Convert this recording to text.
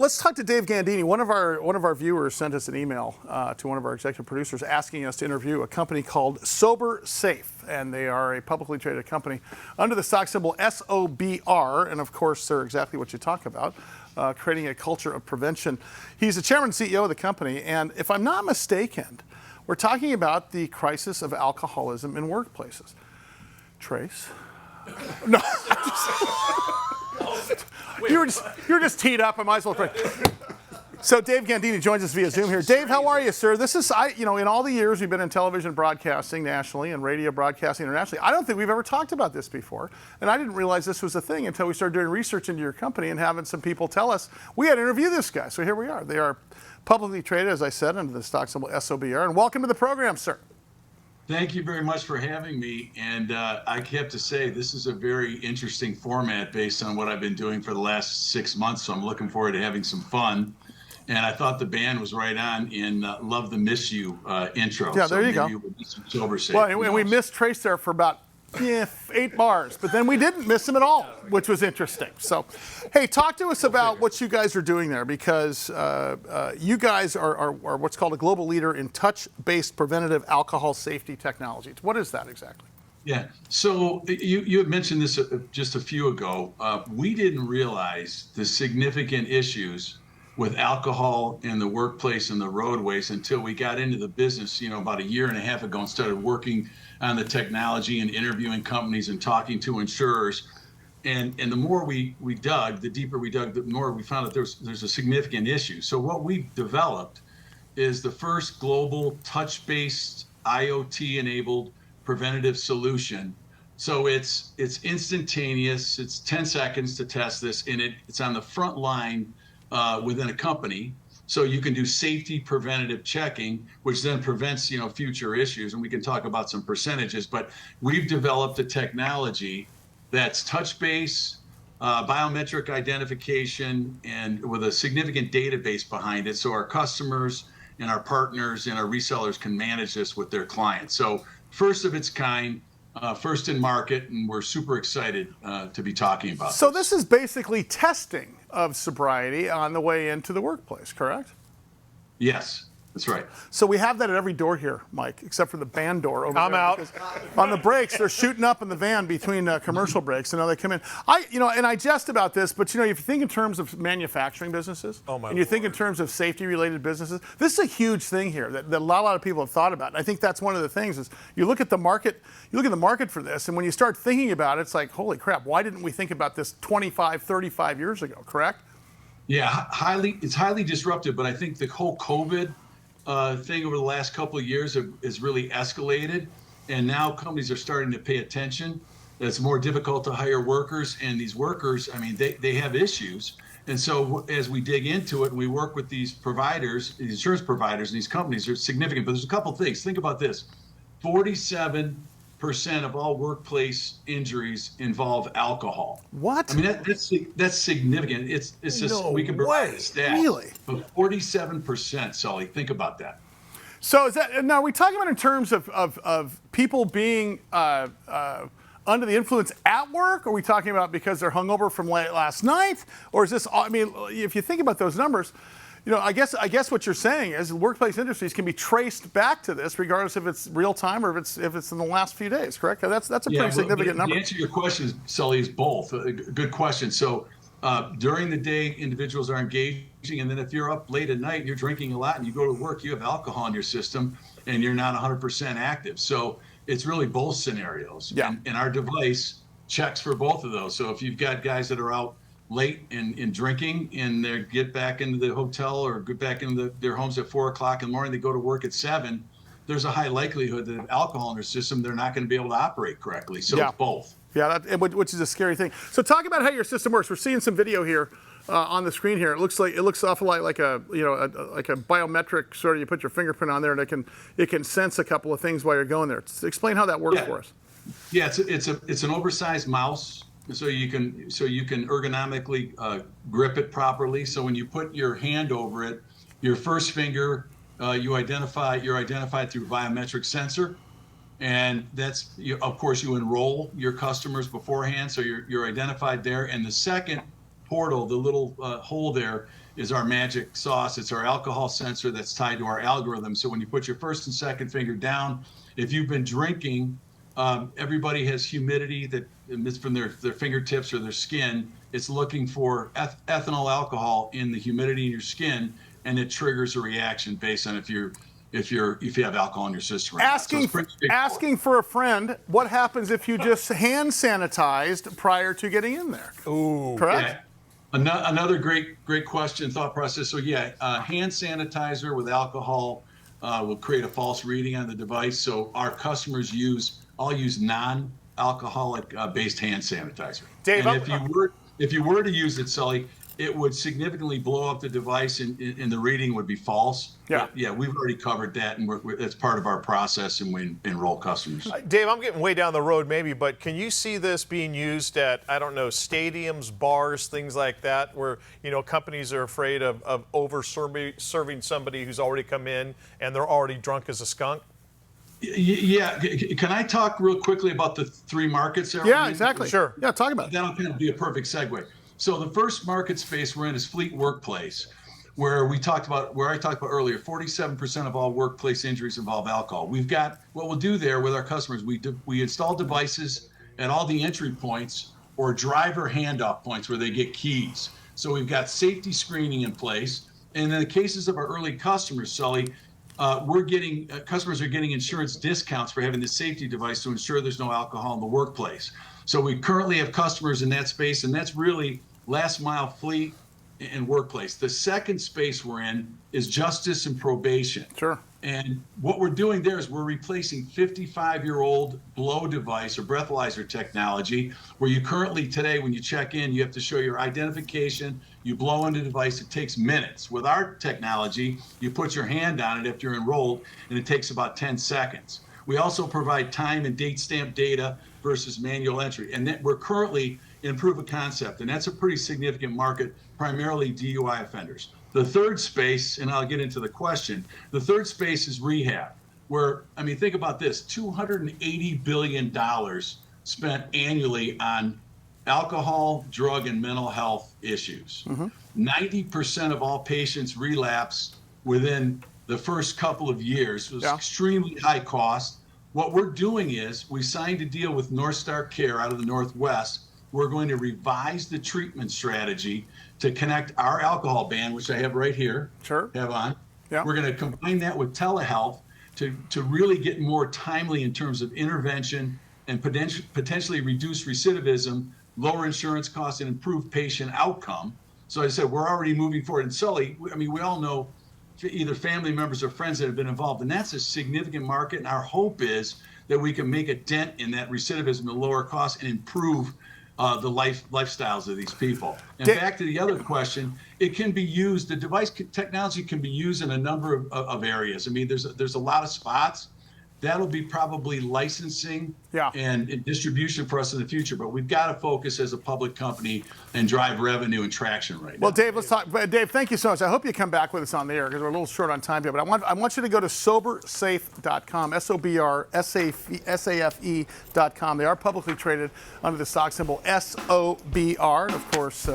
let's talk to Dave Gandini. One of our viewers sent us an email to one of our executive producers asking us to interview a company called SOBRsafe, and they are a publicly traded company under the stock symbol SOBR, and of course they're exactly what you talk about, creating a culture of prevention. He's the chairman and CEO of the company, and if I'm not mistaken, we're talking about the crisis of alcoholism in workplaces. Trace? No. You were just teed up. I might as well pray. So Dave Gandini joins us via Zoom here. Dave, how are you, sir? This is, in all the years we've been in television broadcasting nationally and radio broadcasting internationally, I don't think we've ever talked about this before. And I didn't realize this was a thing until we started doing research into your company and having some people tell us we had to interview this guy. So here we are. They are publicly traded, as I said, under the stock symbol SOBR. And welcome to the program, sir. Thank you very much for having me. And I have to say, this is a very interesting format based on what I've been doing for the last 6 months. So I'm looking forward to having some fun. And I thought the band was right on in Love the Miss You intro. Yeah, there you go. SOBRsafe. Well, and we missed Trace there for about 8 bars, but then we didn't miss him at all, which was interesting. So, hey, talk to us about what you guys are doing there, because you guys are what's called a global leader in touch-based preventative alcohol safety technologies. What is that exactly? Yeah, so you had mentioned this just a few ago. We didn't realize the significant issues with alcohol in the workplace and the roadways until we got into the business, about a year and a half ago, and started working on the technology and interviewing companies and talking to insurers. And the more we dug, the deeper we dug, the more we found that there's a significant issue. So what we've developed is the first global touch-based IoT-enabled preventative solution. So it's instantaneous. It's 10 seconds to test this, and it's on the front line within a company. So you can do safety preventative checking, which then prevents, future issues. And we can talk about some percentages, but we've developed a technology that's touch-based, biometric identification, and with a significant database behind it. So our customers and our partners and our resellers can manage this with their clients. So first of its kind, first in market, and we're super excited to be talking about So this is basically testing of sobriety on the way into the workplace, correct? Yes, that's right. So we have that at every door here, Mike, except for the van door over there. I'm out. On the brakes, they're shooting up in the van between commercial breaks, and now they come in. And I jest about this, but if you think in terms of manufacturing businesses, and you think in terms of safety-related businesses, this is a huge thing here that a lot of people have thought about. And I think that's one of the things is you look at the market, for this, and when you start thinking about it, it's like, holy crap, why didn't we think about this 25, 35 years ago, correct? Yeah, it's highly disruptive, but I think the whole COVID thing over the last couple of years has really escalated, and now companies are starting to pay attention. It's more difficult to hire workers, and these workers, they have issues. And so as we dig into it and we work with these providers, these insurance providers and these companies, are significant. But there's a couple things. Think about this. 47% of all workplace injuries involve alcohol. What? That's significant. It's just, we can provide a stat. Really? But 47%, Sully, think about that. So is that, now are we talking about in terms of people being under the influence at work? Or are we talking about because they're hungover from last night? Or is this, if you think about those numbers, I guess what you're saying is the workplace industries can be traced back to this, regardless if it's real time or if it's in the last few days, correct? That's a pretty significant number. The answer to your question, Sully, is both. Good question. So during the day, individuals are engaging, and then if you're up late at night and you're drinking a lot and you go to work, you have alcohol in your system and you're not 100% active. So it's really both scenarios. Yeah. And our device checks for both of those. So if you've got guys that are out late in drinking and they get back into the hotel or get back into their homes at 4 o'clock in the morning, they go to work at 7, there's a high likelihood that if alcohol in their system, they're not going to be able to operate correctly. So it's both. Yeah, which is a scary thing. So talk about how your system works. We're seeing some video here on the screen here. It looks awful like a biometric sort of, you put your fingerprint on there and it can sense a couple of things while you're going there. Explain how that works for us. Yeah, it's an oversized mouse. So you can ergonomically grip it properly. So when you put your hand over it, your first finger, you're identified through biometric sensor, and that's of course you enroll your customers beforehand, so you're identified there. And the second portal, the little hole there is our magic sauce. It's our alcohol sensor that's tied to our algorithm. So when you put your first and second finger down, if you've been drinking, everybody has humidity that emits from their fingertips or their skin. It's looking for ethanol alcohol in the humidity in your skin, and it triggers a reaction based on if you have alcohol in your system. Asking for a friend, what happens if you just hand sanitized prior to getting in there? Ooh, correct. Yeah. Another great question, thought process. So yeah, hand sanitizer with alcohol will create a false reading on the device. So our customers all use non-alcoholic based hand sanitizer. Dave, and if you were to use it, Sully, it would significantly blow up the device, and the reading would be false. Yeah. But yeah, we've already covered that, and that's part of our process, and we enroll customers. Dave, I'm getting way down the road maybe, but can you see this being used at, I don't know, stadiums, bars, things like that, where, companies are afraid of over-serving somebody who's already come in and they're already drunk as a skunk? Yeah. Can I talk real quickly about the three markets there? Yeah, exactly. Sure. Yeah, talk about it. That'll kind of be a perfect segue. So the first market space we're in is fleet workplace, where I talked about earlier, 47% of all workplace injuries involve alcohol. What we'll do there with our customers, we install devices at all the entry points or driver handoff points where they get keys. So we've got safety screening in place. And in the cases of our early customers, Sully, customers are getting insurance discounts for having the safety device to ensure there's no alcohol in the workplace. So we currently have customers in that space, and that's really last mile fleet and workplace. The second space we're in is justice and probation. Sure. And what we're doing there is we're replacing 55-year-old blow device or breathalyzer technology, where you currently today, when you check in, you have to show your identification, you blow into the device, it takes minutes. With our technology, you put your hand on it after you're enrolled, and it takes about 10 seconds. We also provide time and date stamp data versus manual entry. And we're currently in proof of concept, and that's a pretty significant market, primarily DUI offenders. The third space, and I'll get into the question, the third space is rehab, where, think about this, $280 billion spent annually on alcohol, drug, and mental health issues. 90% of all patients relapse within the first couple of years. It was extremely high cost. What we're doing is we signed a deal with North Star Care out of the Northwest. We're going to revise the treatment strategy to connect our alcohol ban, which I have right here. Sure. Have on. Yeah. We're going to combine that with telehealth to really get more timely in terms of intervention and potentially reduce recidivism, lower insurance costs, and improve patient outcome. So as I said, we're already moving forward. And Sully, we all know either family members or friends that have been involved, and that's a significant market. And our hope is that we can make a dent in that recidivism, the lower costs, and improve the lifestyles of these people. And back to the other question, it can be used, the device technology can be used in a number of areas. There's a lot of spots. That'll be probably licensing and distribution for us in the future, but we've got to focus as a public company and drive revenue and traction right now. Well, Dave, let's talk. Dave, thank you so much. I hope you come back with us on the air because we're a little short on time here, but I want you to go to SOBRsafe.com, SOBRsafe.com. They are publicly traded under the stock symbol SOBR, and of course,